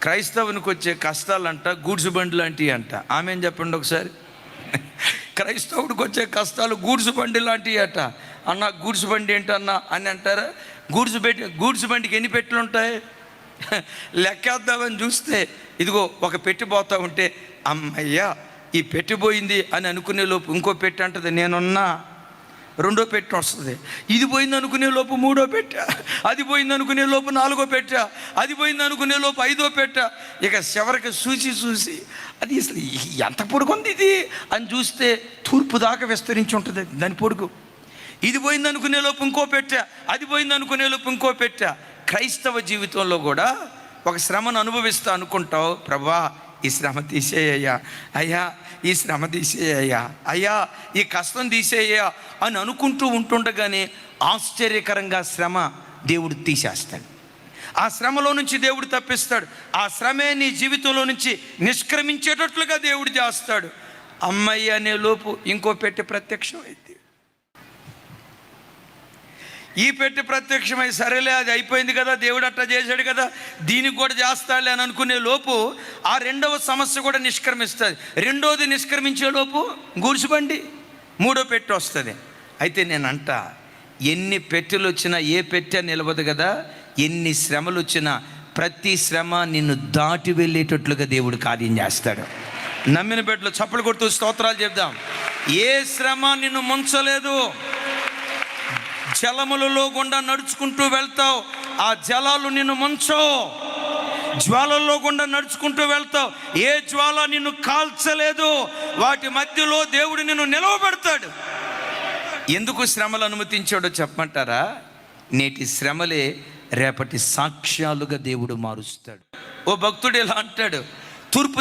క్రైస్తవునికి వచ్చే కష్టాలంట గూడ్స్ బండి లాంటివి అంట. ఆమె ఏం చెప్పండి ఒకసారి. క్రైస్తవుడికి వచ్చే కష్టాలు గూడ్స్ బండి లాంటివి అట. అన్న గూడ్స్ బండి ఏంటన్నా అని అంటారా? గూడ్స్ బండికి ఎన్ని పెట్టెలు ఉంటాయి? లెక్కేద్దామని చూస్తే ఇదిగో ఒక పెట్టి పోతా ఉంటే అమ్మయ్యా ఈ పెట్టిపోయింది అని అనుకునే లోపు ఇంకో పెట్టి అంటది నేనున్నా. రెండో పెట్టె వస్తుంది. ఇది పోయింది అనుకునే లోపు మూడో పెట్టె, అది పోయింది అనుకునే లోపు నాలుగో పెట్టె, అది పోయింది అనుకునే లోపు ఐదో పెట్టె. ఇక చివరికి చూసి అది అసలు ఎంత పొడుగుంది ఇది అని చూస్తే తూర్పు దాకా విస్తరించి ఉంటుంది దాని పొడుగు. ఇది పోయింది అనుకునే లోపు ఇంకో పెట్టె, అది పోయింది అనుకునే లోపు ఇంకో పెట్టె. క్రైస్తవ జీవితంలో కూడా ఒక శ్రమను అనుభవిస్తా అనుకుంటావు, ప్రభా ఈ శ్రమ తీసేయ్యా, అయ్యా ఈ శ్రమ తీసేయ్యా, అయ్యా ఈ కష్టం తీసేయ్యా అని అనుకుంటూ ఉంటుండగానే ఆశ్చర్యకరంగా శ్రమ దేవుడు తీసేస్తాడు. ఆ శ్రమలో నుంచి దేవుడు తప్పిస్తాడు. ఆ శ్రమే నీ జీవితంలో నుంచి నిష్క్రమించేటట్లుగా దేవుడు చేస్తాడు. అమ్మయ్య అనే లోపు ఇంకో పెట్టె ప్రత్యక్షమైంది. ఈ పెట్టి ప్రత్యక్షమై సరేలే అది అయిపోయింది కదా, దేవుడు అట్లా చేశాడు కదా, దీనికి కూడా చేస్తాడులే అని అనుకునే లోపు ఆ రెండవ సమస్య కూడా నిష్క్రమిస్తుంది. రెండోది నిష్క్రమించే లోపు గూడ్సుబండి మూడో పెట్టి వస్తుంది. అయితే నేనంట ఎన్ని పెట్టెలు వచ్చినా ఏ పెట్టె నిలవదు కదా, ఎన్ని శ్రమలు వచ్చినా ప్రతి శ్రమ నిన్ను దాటి వెళ్ళేటట్లుగా దేవుడు కార్యం చేస్తాడు. నమ్మిన పెట్టెలు చప్పలు కొడుతూ స్తోత్రాలు చెప్దాం. ఏ శ్రమ నిన్ను ముంచలేదు. జలములలో గుండా నడుచుకుంటూ వెళ్తావు, ఆ జలాలు నిన్ను ముంచవు. జ్వాలల్లో గుండా నడుచుకుంటూ వెళ్తావు, ఏ జ్వాల నిన్ను కాల్చలేదు. వాటి మధ్యలో దేవుడు నిన్ను నిలవబెడతాడు. ఎందుకు శ్రమలు అనుమతించాడో చెప్పమంటారా? నేటి శ్రమలే రేపటి సాక్ష్యాలుగా దేవుడు మారుస్తాడు. ఓ భక్తుడు ఇలా అంటాడు, తూర్పు